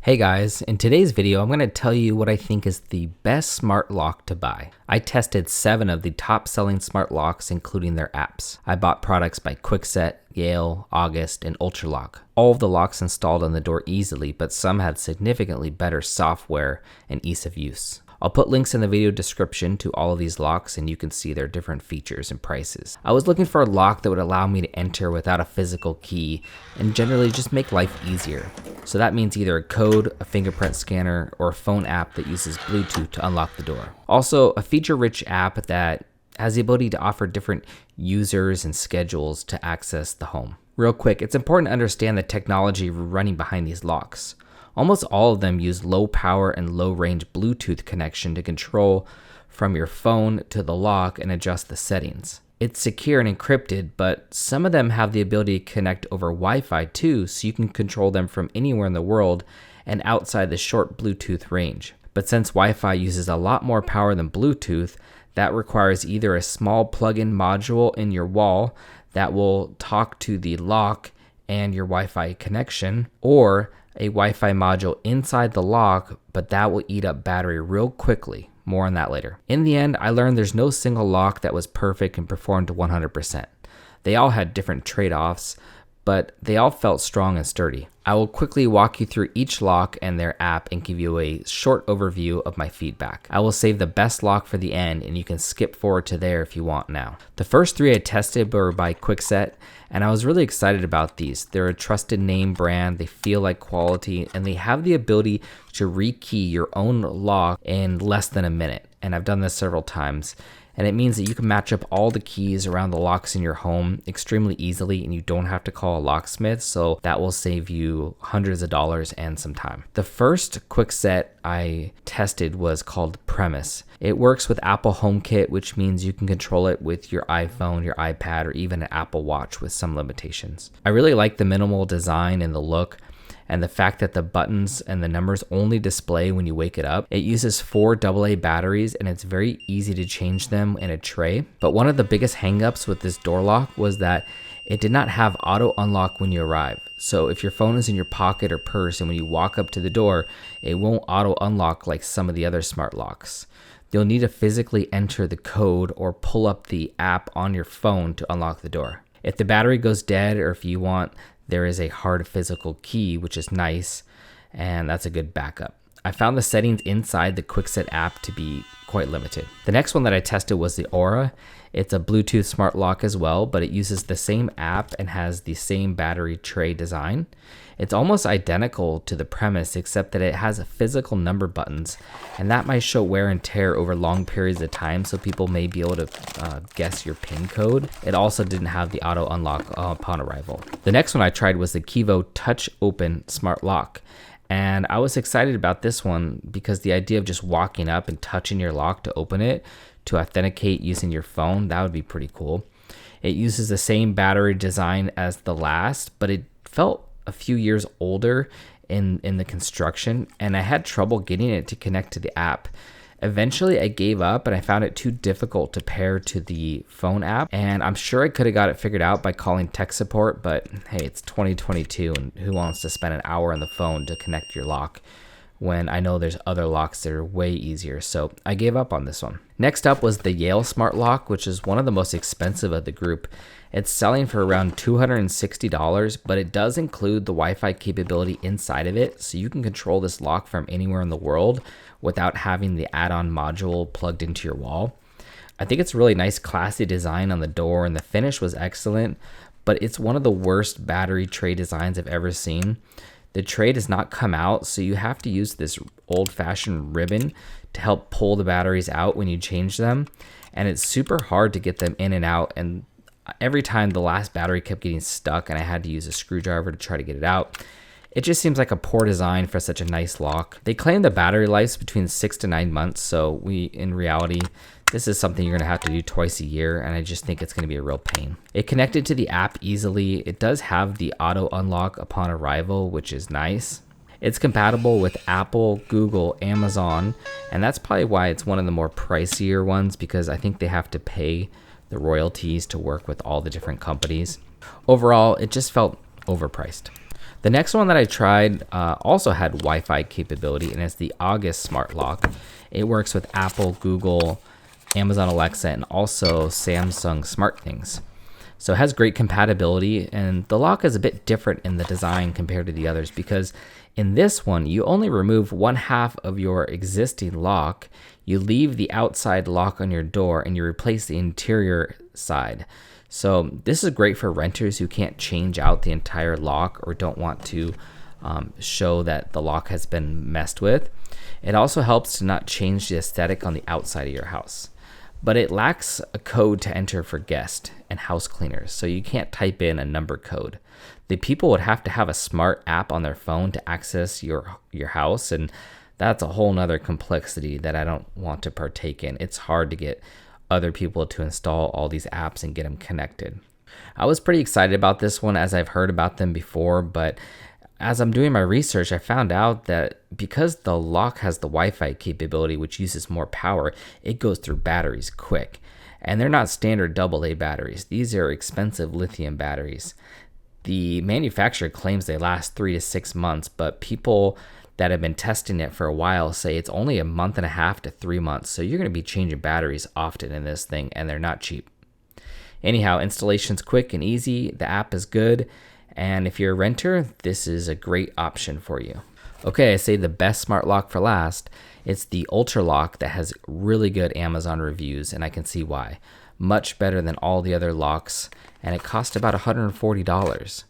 Hey guys, in today's video, I'm going to tell you what I think is the best smart lock to buy. I tested 7 of the top selling smart locks, including their apps. I bought products by Kwikset, Yale, August, and Ultralock. All of the locks installed on the door easily, but some had significantly better software and ease of use. I'll put links in the video description to all of these locks and you can see their different features and prices. I was looking for a lock that would allow me to enter without a physical key and generally just make life easier. So that means either a code, a fingerprint scanner, or a phone app that uses Bluetooth to unlock the door. Also, a feature-rich app that has the ability to offer different users and schedules to access the home. Real quick, it's important to understand the technology running behind these locks. Almost all of them use low power and low range Bluetooth connection to control from your phone to the lock and adjust the settings. It's secure and encrypted, but some of them have the ability to connect over Wi-Fi too, so you can control them from anywhere in the world and outside the short Bluetooth range. But since Wi-Fi uses a lot more power than Bluetooth, that requires either a small plug-in module in your wall that will talk to the lock and your Wi-Fi connection, or a Wi-Fi module inside the lock, but that will eat up battery real quickly. More on that later. In the end, I learned there's no single lock that was perfect and performed to 100%. They all had different trade-offs, but they all felt strong and sturdy. I will quickly walk you through each lock and their app and give you a short overview of my feedback. I will save the best lock for the end and you can skip forward to there if you want now. The first 3 I tested were by Kwikset and I was really excited about these. They're a trusted name brand, they feel like quality, and they have the ability to rekey your own lock in less than a minute. And I've done this several times. And it means that you can match up all the keys around the locks in your home extremely easily and you don't have to call a locksmith, so that will save you hundreds of dollars and some time. The first Kwikset I tested was called Premise. It works with Apple HomeKit, which means you can control it with your iPhone, your iPad, or even an Apple Watch with some limitations. I really like the minimal design and the look, and the fact that the buttons and the numbers only display when you wake it up. It uses 4 AA batteries and it's very easy to change them in a tray. But one of the biggest hangups with this door lock was that it did not have auto unlock when you arrive. So if your phone is in your pocket or purse and when you walk up to the door, it won't auto unlock like some of the other smart locks. You'll need to physically enter the code or pull up the app on your phone to unlock the door. If the battery goes dead or if you want, there is a hard physical key, which is nice, and that's a good backup. I found the settings inside the Kwikset app to be quite limited. The next one that I tested was the Aura. It's a Bluetooth smart lock as well, but it uses the same app and has the same battery tray design. It's almost identical to the Premise, except that it has physical number buttons, and that might show wear and tear over long periods of time, so people may be able to guess your PIN code. It also didn't have the auto unlock upon arrival. The next one I tried was the Kevo Touch Open Smart Lock. And I was excited about this one because the idea of just walking up and touching your lock to open it to authenticate using your phone, that would be pretty cool. It uses the same battery design as the last, but it felt a few years older in the construction, and I had trouble getting it to connect to the app. Eventually I gave up and I found it too difficult to pair to the phone app, and I'm sure I could have got it figured out by calling tech support, but hey, it's 2022 and who wants to spend an hour on the phone to connect your lock when I know there's other locks that are way easier, so I gave up on this one. Next up was the Yale Smart Lock, which is one of the most expensive of the group. It's selling for around $260, but it does include the Wi-Fi capability inside of it, so you can control this lock from anywhere in the world without having the add-on module plugged into your wall. I think it's really nice, classy design on the door, and the finish was excellent, but it's one of the worst battery tray designs I've ever seen. The tray does not come out, so you have to use this old-fashioned ribbon to help pull the batteries out when you change them, and it's super hard to get them in and out, and every time the last battery kept getting stuck and I had to use a screwdriver to try to get it out. It just seems like a poor design for such a nice lock. They claim the battery life's between 6 to 9 months, so in reality, this is something you're gonna have to do twice a year, and I just think it's gonna be a real pain. It connected to the app easily. It does have the auto unlock upon arrival, which is nice. It's compatible with Apple, Google, Amazon, and that's probably why it's one of the more pricier ones, because I think they have to pay the royalties to work with all the different companies. Overall, it just felt overpriced. The next one that I tried also had Wi-Fi capability, and it's the August smart lock. It works with Apple, Google, Amazon Alexa, and also Samsung SmartThings. So it has great compatibility, and the lock is a bit different in the design compared to the others because in this one, you only remove one half of your existing lock, you leave the outside lock on your door, and you replace the interior side. So this is great for renters who can't change out the entire lock or don't want to show that the lock has been messed with. It also helps to not change the aesthetic on the outside of your house. But it lacks a code to enter for guests and house cleaners, so you can't type in a number code. The people would have to have a smart app on their phone to access your house, and that's a whole nother complexity that I don't want to partake in. It's hard to get other people to install all these apps and get them connected. I was pretty excited about this one as I've heard about them before, but as I'm doing my research, I found out that because the lock has the Wi-Fi capability, which uses more power, it goes through batteries quick. And they're not standard AA batteries. These are expensive lithium batteries. The manufacturer claims they last 3 to 6 months, but people that have been testing it for a while say it's only a month and a half to 3 months. So you're going to be changing batteries often in this thing, and they're not cheap. Anyhow, installation's quick and easy. The app is good. And if you're a renter, this is a great option for you. Okay, I say the best smart lock for last. It's the Ultra Lock that has really good Amazon reviews, and I can see why. Much better than all the other locks, and it cost about $140.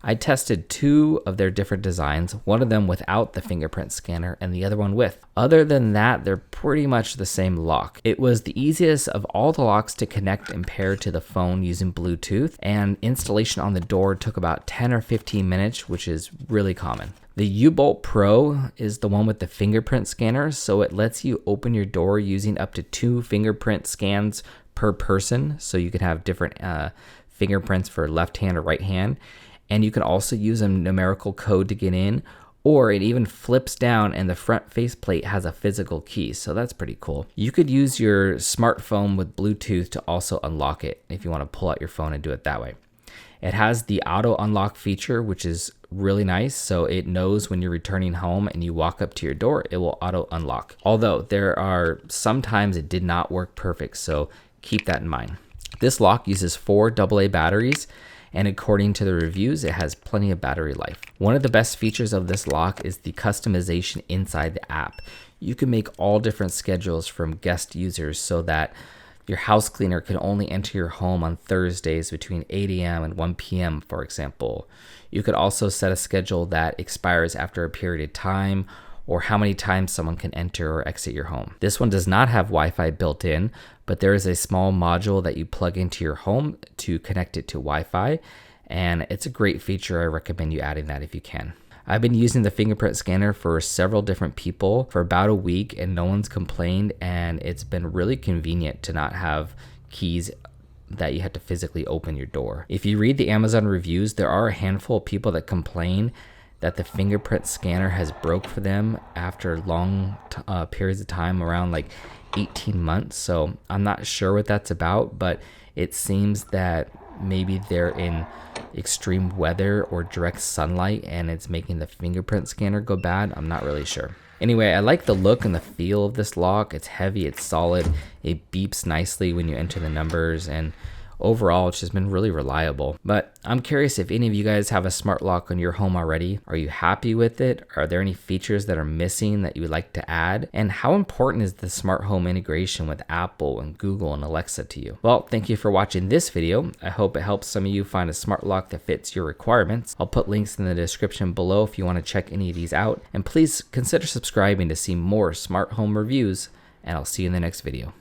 I tested 2 of their different designs, one of them without the fingerprint scanner and the other one with. Other than that, they're pretty much the same lock. It was the easiest of all the locks to connect and pair to the phone using Bluetooth, and installation on the door took about 10 or 15 minutes, which is really common. The U-Bolt Pro is the one with the fingerprint scanner, so it lets you open your door using up to 2 fingerprint scans per person, so you can have different fingerprints for left hand or right hand. And you can also use a numerical code to get in, or it even flips down and the front faceplate has a physical key, so that's pretty cool. You could use your smartphone with Bluetooth to also unlock it if you want to pull out your phone and do it that way. It has the auto unlock feature, which is really nice, so it knows when you're returning home and you walk up to your door, it will auto unlock. Although there are sometimes it did not work perfect, so keep that in mind. This lock uses 4 AA batteries, and according to the reviews, it has plenty of battery life. One of the best features of this lock is the customization inside the app. You can make all different schedules from guest users so that your house cleaner can only enter your home on Thursdays between 8 a.m. and 1 p.m., for example. You could also set a schedule that expires after a period of time, or how many times someone can enter or exit your home. This one does not have Wi-Fi built in, but there is a small module that you plug into your home to connect it to Wi-Fi, and it's a great feature. I recommend you adding that if you can. I've been using the fingerprint scanner for several different people for about a week, and no one's complained, and it's been really convenient to not have keys that you have to physically open your door. If you read the Amazon reviews, there are a handful of people that complain that the fingerprint scanner has broke for them after long periods of time, around like 18 months. So I'm not sure what that's about, but it seems that maybe they're in extreme weather or direct sunlight and it's making the fingerprint scanner go bad. I'm not really sure. Anyway, I like the look and the feel of this lock. It's heavy, it's solid, it beeps nicely when you enter the numbers, and overall, it's just been really reliable. But I'm curious if any of you guys have a smart lock on your home already. Are you happy with it? Are there any features that are missing that you would like to add? And how important is the smart home integration with Apple and Google and Alexa to you? Well, thank you for watching this video. I hope it helps some of you find a smart lock that fits your requirements. I'll put links in the description below if you want to check any of these out. And please consider subscribing to see more smart home reviews, and I'll see you in the next video.